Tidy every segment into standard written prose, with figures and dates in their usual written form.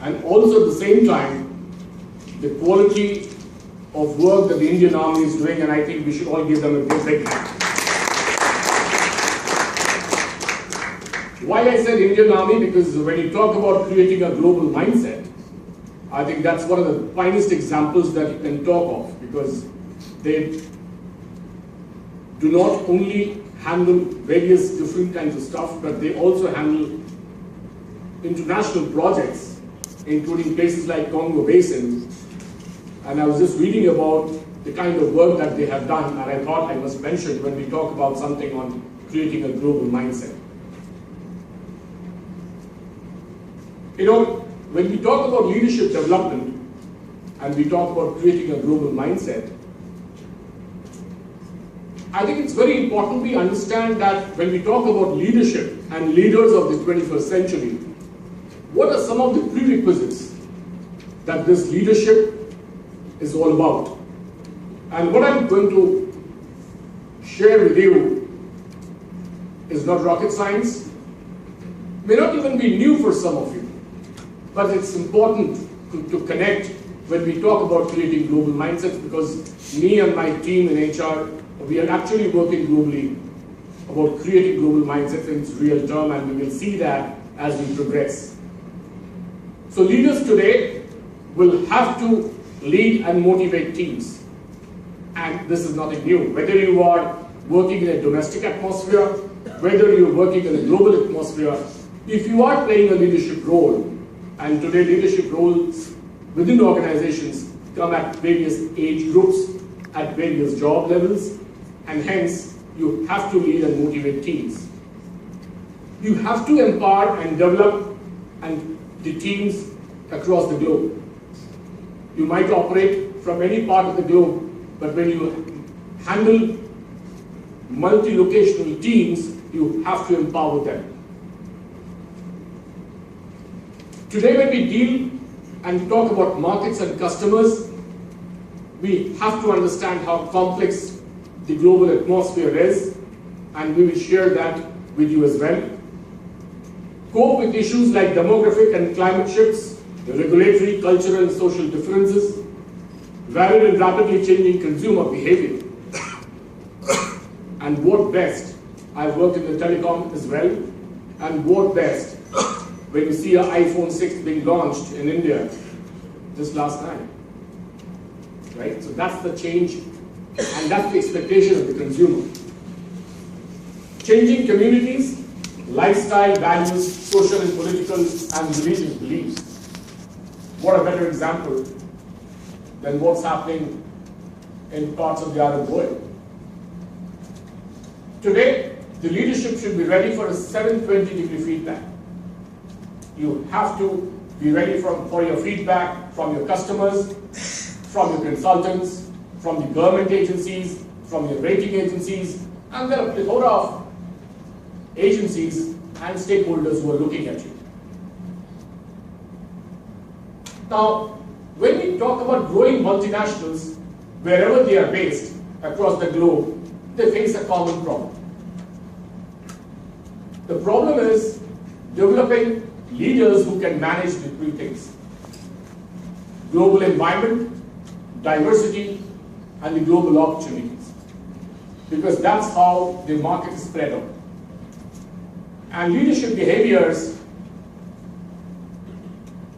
and also at the same time, the quality of work that the Indian Army is doing, and I think we should all give them a big hand. Why I said Indian Army? Because when you talk about creating a global mindset, I think that's one of the finest examples that you can talk of, because they do not only handle various different kinds of stuff, but they also handle international projects, including places like Congo Basin. And I was just reading about the kind of work that they have done, and I thought I must mention when we talk about something on creating a global mindset. You know, when we talk about leadership development and we talk about creating a global mindset, I think it's very important we understand that when we talk about leadership and leaders of the 21st century, what are some of the prerequisites that this leadership is all about? And what I'm going to share with you is not rocket science, may not even be new for some of you, but it's important to connect when we talk about creating global mindsets, because me and my team in HR, we are actually working globally about creating global mindsets in its real term, and we will see that as we progress. So leaders today will have to lead and motivate teams. And this is nothing new. Whether you are working in a domestic atmosphere, whether you're working in a global atmosphere, if you are playing a leadership role, and today leadership roles within organizations come at various age groups, at various job levels, and hence you have to lead and motivate teams. You have to empower and develop the teams across the globe. You might operate from any part of the globe, but when you handle multi-locational teams, you have to empower them. Today when we deal and talk about markets and customers, we have to understand how complex the global atmosphere is, and we will share that with you as well. Cope with issues like demographic and climate shifts, the regulatory, cultural and social differences, varied and rapidly changing consumer behavior. And what best, I've worked in the telecom as well, and what best when you see an iPhone 6 being launched in India just last night, right? So that's the change, and that's the expectation of the consumer. Changing communities, lifestyle, values, social and political and religious beliefs. What a better example than what's happening in parts of the Arab world. Today, the leadership should be ready for a 720-degree feedback. You have to be ready for your feedback from your customers, from your consultants, from the government agencies, from your rating agencies, and there are a plethora of agencies and stakeholders who are looking at you. Now, when we talk about growing multinationals, wherever they are based across the globe, they face a common problem. The problem is developing leaders who can manage the three things: global environment, diversity, and the global opportunities. Because that's how the market is spread out. And leadership behaviors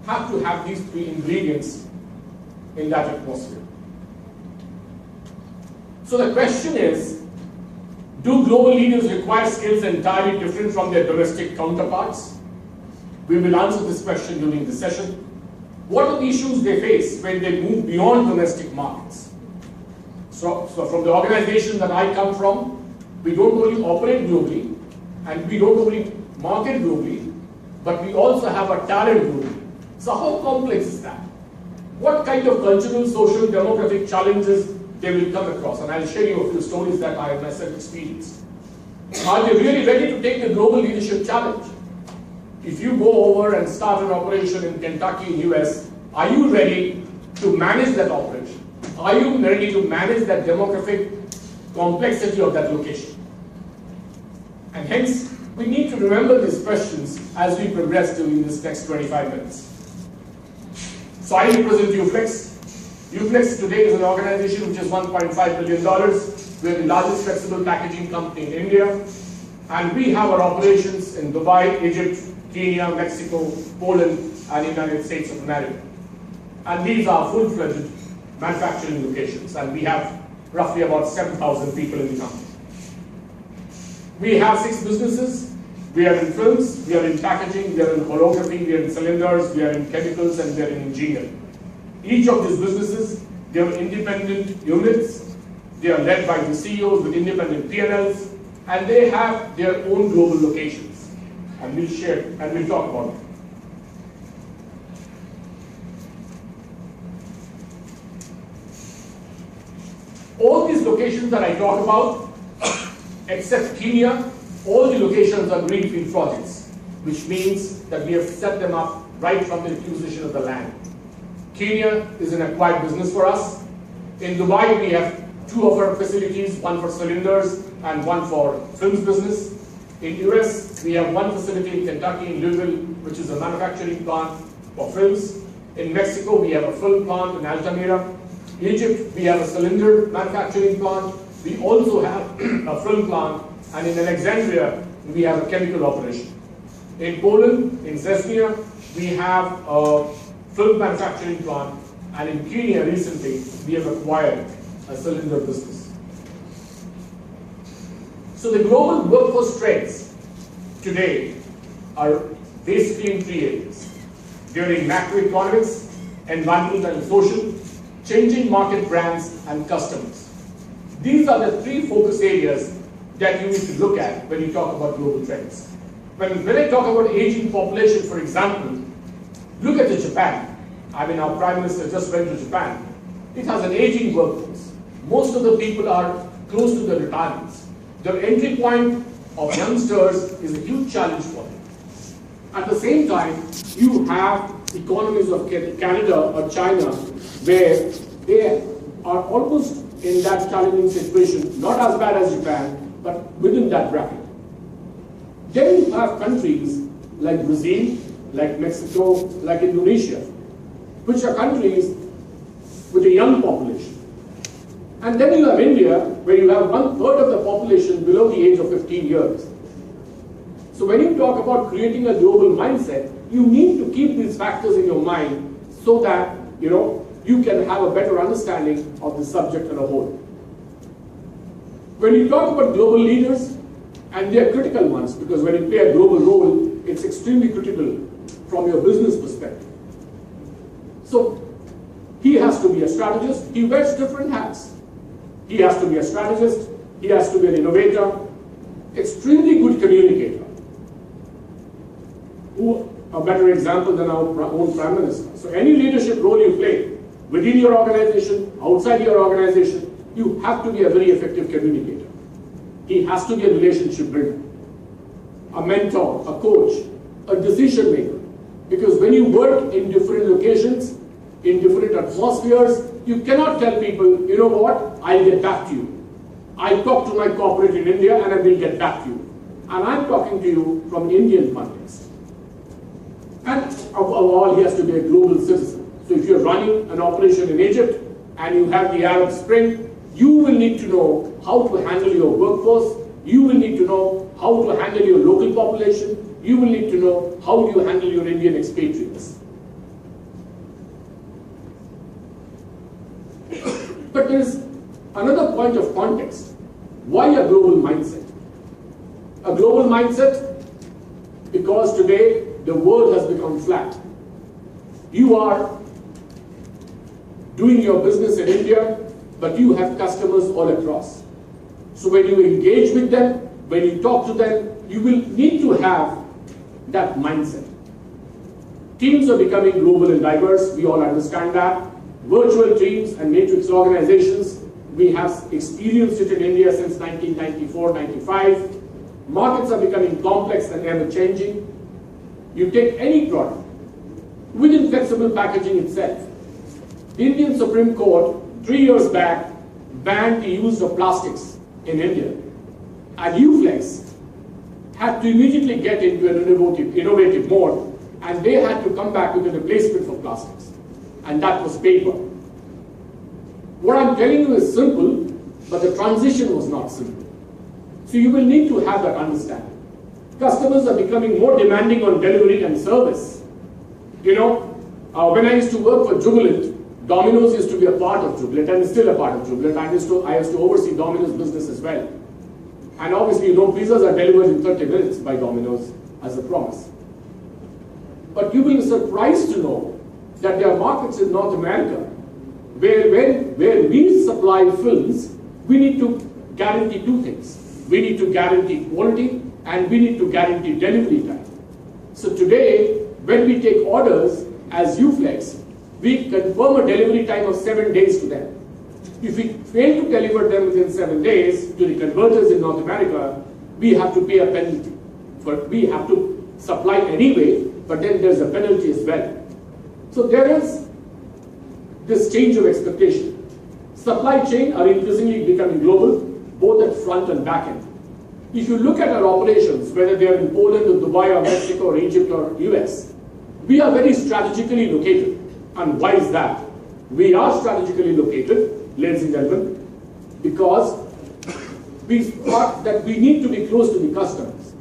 have to have these three ingredients in that atmosphere. So the question is, do global leaders require skills entirely different from their domestic counterparts? We will answer this question during the session. What are the issues they face when they move beyond domestic markets? So from the organization that I come from, we don't only operate globally, and we don't only market globally, but we also have a talent globally. So how complex is that? What kind of cultural, social, demographic challenges they will come across? And I'll share you a few stories that I have myself experienced. Are they really ready to take the global leadership challenge? If you go over and start an operation in Kentucky, in US, are you ready to manage that operation? Are you ready to manage that demographic complexity of that location? And hence, we need to remember these questions as we progress during this next 25 minutes. So I represent UFlex. UFlex today is an organization which is $1.5 billion. We're the largest flexible packaging company in India. And we have our operations in Dubai, Egypt, Kenya, Mexico, Poland, and United States of America. And these are full-fledged manufacturing locations. And we have roughly about 7,000 people in the company. We have 6 businesses. We are in films, we are in packaging, we are in holography, we are in cylinders, we are in chemicals, and we are in engineering. Each of these businesses, they are independent units. They are led by the CEOs with independent P&Ls, and they have their own global locations. And we'll share, and we'll talk about it. All these locations that I talk about, except Kenya, all the locations are greenfield projects, which means that we have set them up right from the acquisition of the land. Kenya is an acquired business for us. In Dubai, we have 2 of our facilities, one for cylinders and one for films business. In US, we have 1 facility in Kentucky, in Louisville, which is a manufacturing plant for films. In Mexico, we have a film plant in Altamira. Egypt, we have a cylinder manufacturing plant. We also have a film plant. And in Alexandria, we have a chemical operation. In Poland, in Zesnia, we have a film manufacturing plant. And in Kenya, recently, we have acquired a cylinder business. So the global workforce trends today are basically in 3 areas. During macroeconomics, environmental and social, changing market brands and customers. These are the 3 focus areas that you need to look at when you talk about global trends. When I talk about aging population, for example, look at Japan. I mean, our Prime Minister just went to Japan. It has an aging workforce. Most of the people are close to their retirements. The entry point of youngsters is a huge challenge for them. At the same time, you have economies of Canada or China where they are almost in that challenging situation, not as bad as Japan, but within that bracket. Then you have countries like Brazil, like Mexico, like Indonesia, which are countries with a young population. And then you have India, where you have 1/3 of the population below the age of 15 years. So when you talk about creating a global mindset, you need to keep these factors in your mind so that you can have a better understanding of the subject as a whole. When you talk about global leaders, and they are critical ones, because when you play a global role, it's extremely critical from your business perspective. So he has to be a strategist. He wears different hats. He has to be a strategist. He has to be an innovator, extremely good communicator. Who a better example than our own Prime Minister? So any leadership role you play, within your organization, outside your organization, you have to be a very effective communicator. He has to be a relationship builder, a mentor, a coach, a decision maker. Because when you work in different locations, in different atmospheres, you cannot tell people, you know what, I'll get back to you. I'll talk to my corporate in India and I will get back to you. And I'm talking to you from Indian context. And above all, he has to be a global citizen. So if you're running an operation in Egypt and you have the Arab Spring, you will need to know how to handle your workforce. You will need to know how to handle your local population. You will need to know how do you handle your Indian expatriates. But there is another point of context. Why a global mindset? A global mindset because today the world has become flat. You are doing your business in India, but you have customers all across. So when you engage with them, when you talk to them, you will need to have that mindset. Teams are becoming global and diverse. We all understand that. Virtual teams and matrix organizations, we have experienced it in India since 1994-95. Markets are becoming complex and ever-changing. You take any product, within flexible packaging itself. The Indian Supreme Court, 3 years back, banned the use of plastics in India. And UFlex had to immediately get into an innovative mode, and they had to come back with a replacement for plastics. and that was paper. What I'm telling you is simple, but the transition was not simple. So you will need to have that understanding. Customers are becoming more demanding on delivery and service. You know, when I used to work for Jubilant, Domino's used to be a part of Jubilant and is still a part of Jubilant. I used to oversee Domino's business as well. And obviously, you know, pizzas are delivered in 30 minutes by Domino's as a promise. But you will be surprised to know that there are markets in North America where we supply films, we need to guarantee two things. We need to guarantee quality and we need to guarantee delivery time. So today, when we take orders as UFlex, we confirm a delivery time of 7 days to them. If we fail to deliver them within 7 days to the converters in North America, we have to pay a penalty. We have to supply anyway, but then there's a penalty as well. So there is this change of expectation. Supply chain are increasingly becoming global, both at front and back end. If you look at our operations, whether they are in Poland or Dubai or Mexico or Egypt or US, we are very strategically located. And why is that? We are strategically located, ladies and gentlemen, because we thought that we need to be close to the customers.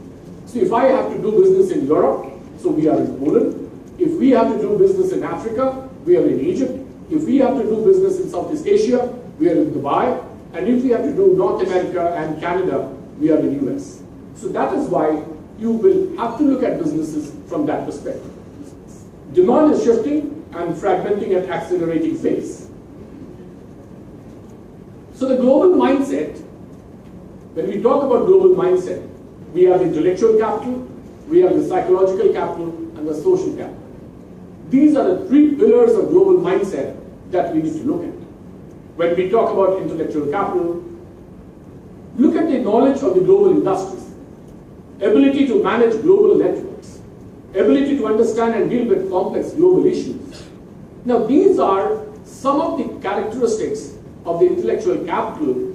So if I have to do business in Europe, so we are in Poland. If we have to do business in Africa, we are in Egypt. If we have to do business in Southeast Asia, we are in Dubai. And if we have to do North America and Canada, we are in US. So that is why you will have to look at businesses from that perspective. Demand is shifting and fragmenting at accelerating pace. So the global mindset, when we talk about global mindset, we have intellectual capital, we have the psychological capital, and the social capital. These are the three pillars of global mindset that we need to look at. When we talk about intellectual capital, look at the knowledge of the global industries, ability to manage global networks, ability to understand and deal with complex global issues. Now, these are some of the characteristics of the intellectual capital